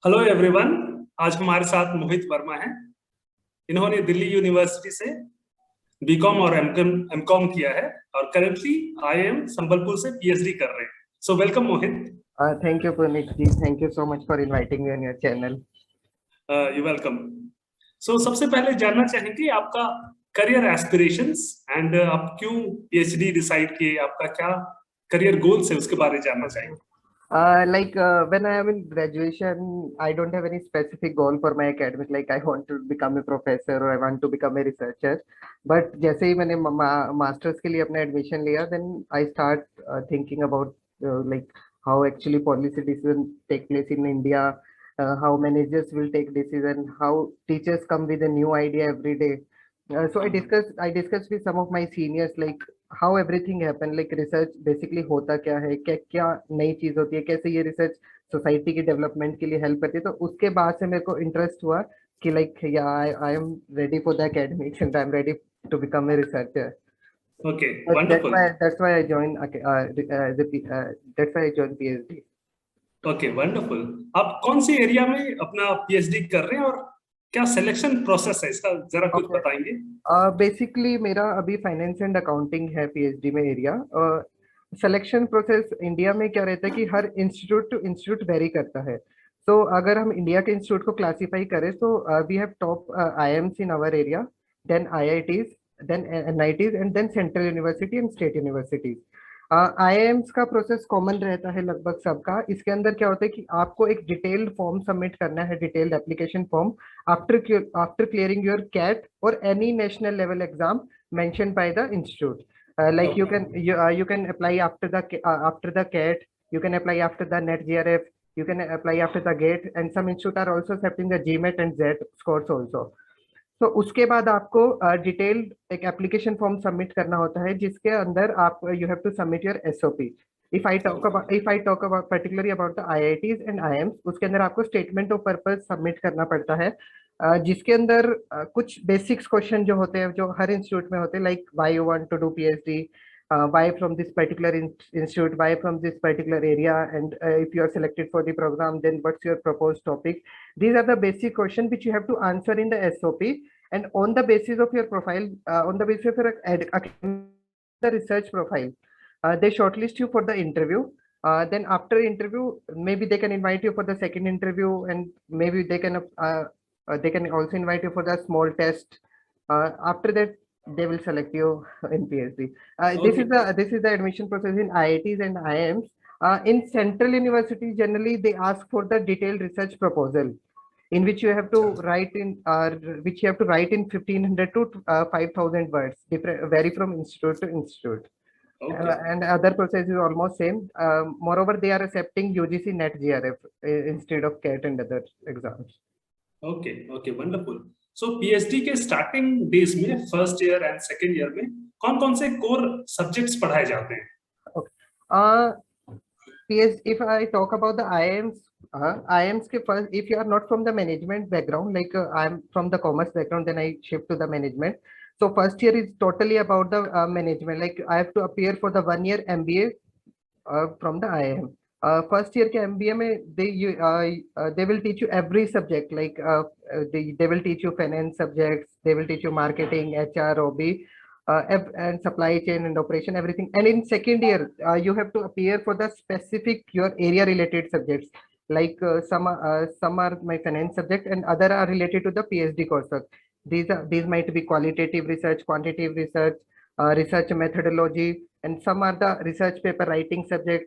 Hello everyone. आज हमारे साथ मोहित वर्मा हैं। इन्होंने दिल्ली यूनिवर्सिटी से बीकॉम और एमकॉम किया है और करेंटली आईआईएम संबलपुर से पीएचडी कर रहे हैं। So welcome Mohit. Thank you, Puneet ji. Thank you so much for inviting me on your channel. You welcome. So सबसे पहले जानना चाहेंगे आपका करियर एस्पिरेशंस एंड आप क्यों पीएचडी डिसाइड किए, आपका क्या करियर गोल्स है उसके बारे में जानना चाहेंगे। When I am in graduation, I don't have any specific goal for my academic. Like I want to become a professor or I want to become a researcher. But जैसे ही मैंने masters के लिए अपना एडमिशन लिया, then I start thinking about like how actually policy decision take place in India, how managers will take decision, how teachers come with a new idea every day. So I discussed with some of my seniors like how everything happen, like research basically होता क्या है, क्या क्या नई चीज होती है, कैसे ये रिसर्च सोसाइटी की डेवलपमेंट के लिए हेल्प करती है। तो उसके बाद से मेरे को इंटरेस्ट हुआ कि लाइक या I am ready for the academics and I am ready to become a researcher. Okay, that's wonderful. why that's why I joined that's why I joined PhD. Okay, wonderful. आप कौन सी area में अपना PhD कर रहे हैं और क्या selection process है इसका, जरा कुछ ओके, बताएंगे। बेसिकली मेरा अभी फाइनेंस एंड अकाउंटिंग है पीएचडी में एरिया। सिलेक्शन प्रोसेस इंडिया में क्या रहता है कि हर इंस्टीट्यूट टू इंस्टीट्यूट वेरी करता है। तो अगर हम इंडिया के इंस्टीट्यूट को क्लासिफाई करें तो we have top IIMs in our area, then IITs, then NITs and then central university and state universities. IIMs का प्रोसेस कॉमन रहता है लगभग सबका। इसके अंदर क्या होता है कि आपको एक डिटेल्ड फॉर्म सबमिट करना है, detailed application form, after clearing your CAT or any national level exam mentioned by the institute. Like you can apply after the CAT, you can apply after the NET GRF, you can apply after the GATE, and some institute are also accepting the GMAT and Z scores also. तो उसके बाद आपको detailed एक application form submit करना होता है जिसके अंदर आप you have to submit your SOP. If I talk about particularly about the IITs and IIMs, उसके अंदर आपको स्टेटमेंट ऑफ पर्पस सबमिट करना पड़ता है, जिसके अंदर कुछ बेसिक्स क्वेश्चन जो होते हैं जो हर इंस्टीट्यूट में होते हैं, like why you want to do PhD, why from this particular institute, why from this particular area, and if you are selected for the program, then what's your proposed topic. These are the basic questions which you have to answer in the SOP, and on the basis of your profile, on the basis of your the research profile, they shortlist you for the interview. Then after interview, maybe they can invite you for the second interview, and maybe they can also invite you for the small test. After that, they will select you in PhD. This is the admission process in IITs and IIMs. In central universities, generally they ask for the detailed research proposal, in which you have to write in 1500 to 5000 words, vary from institute to institute. And other process is almost same. Moreover, they are accepting UGC NET GRF instead of CAT and other exams. Okay okay, wonderful. So PhD के starting days में first year and second year में कौन कौन से core subjects पढ़ाए जाते हैं? If I talk about the IIMs ke first, if you are not from the management background, like I'm from the commerce background, then I shift to the management. So first year is totally about the management. Like I have to appear for the 1 year MBA from the IIM. First year के MBA में they will teach you every subject, like they will teach you finance subjects, they will teach you marketing, HR, OB, and supply chain and operation, everything. And in second year, you have to appear for the specific your area related subjects. Like some are my finance subject and other are related to the PhD courses. These might be qualitative research, quantitative research, research methodology, and some are the research paper writing subject,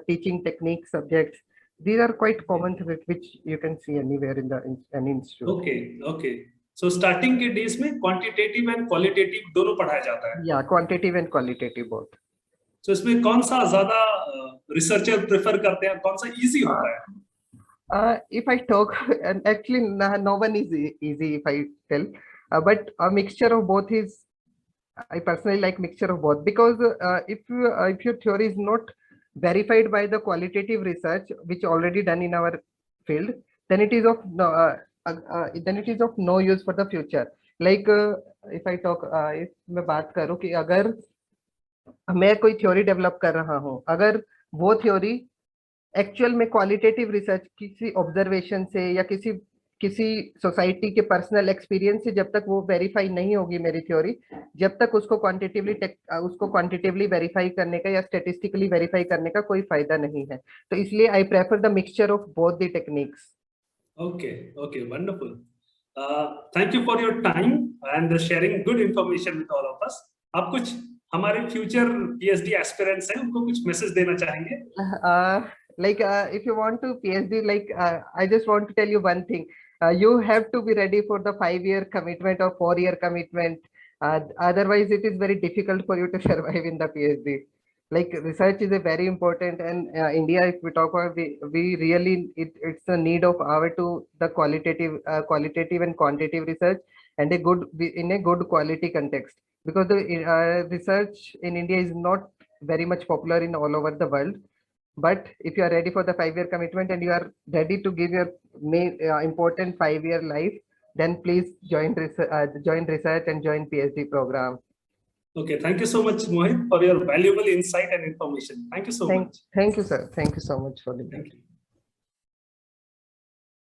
teaching technique subjects. These are quite common subjects which you can see anywhere in any institute. Okay okay. So starting के days में quantitative and qualitative दोनों पढ़ाया जाता है? Yeah, quantitative and qualitative both. सो इसमें कौन सा ज्यादा रिसर्चर प्रेफर करते हैं, कौन सा इजी होता है? If I talk, and actually no one is easy if I tell, but a mixture of both is, I personally like mixture of both, because if your theory is not verified by the qualitative research which already done in our field, then it is of no use for the future. Like if I talk, if मैं बात करूँ कि अगर मैं कोई theory develop कर रहा हूँ, अगर वो थ्योरी एक्चुअल में क्वालिटेटिव रिसर्च किसी ऑब्जर्वेशन से या किसी सोसाइटी के पर्सनल एक्सपीरियंस से जब तक वो वेरीफाई नहीं होगी मेरी थ्योरी, जब तक उसको क्वांटिटेटिवली वेरीफाई करने का या स्टेटिस्टिकली वेरीफाई करने का कोई फायदा नहीं है। तो इसलिए I prefer the mixture of both the techniques. Okay, wonderful. Thank you for your time and sharing good information with all of us. आप कुछ हमारे फ्यूचर PhD एस्पिरेंट्स हैं, उनको कुछ मैसेज देना चाहेंगे? If you want to PhD, I just want to tell you one thing. You have to be ready for the 5-year commitment or 4-year commitment. Otherwise, it is very difficult for you to survive in the PhD. Like, research is a very important, and India, if we talk about, we really, it's a need of our to the qualitative and quantitative research, and in a good quality context, because the research in India is not very much popular in all over the world. But if you are ready for the 5-year commitment and you are ready to give your main important 5-year life, then please join research and join PhD program. Okay, thank you so much, Mohit, for your valuable insight and information. Thank you so much. Thank you, sir. Thank you so much for listening. Thank you.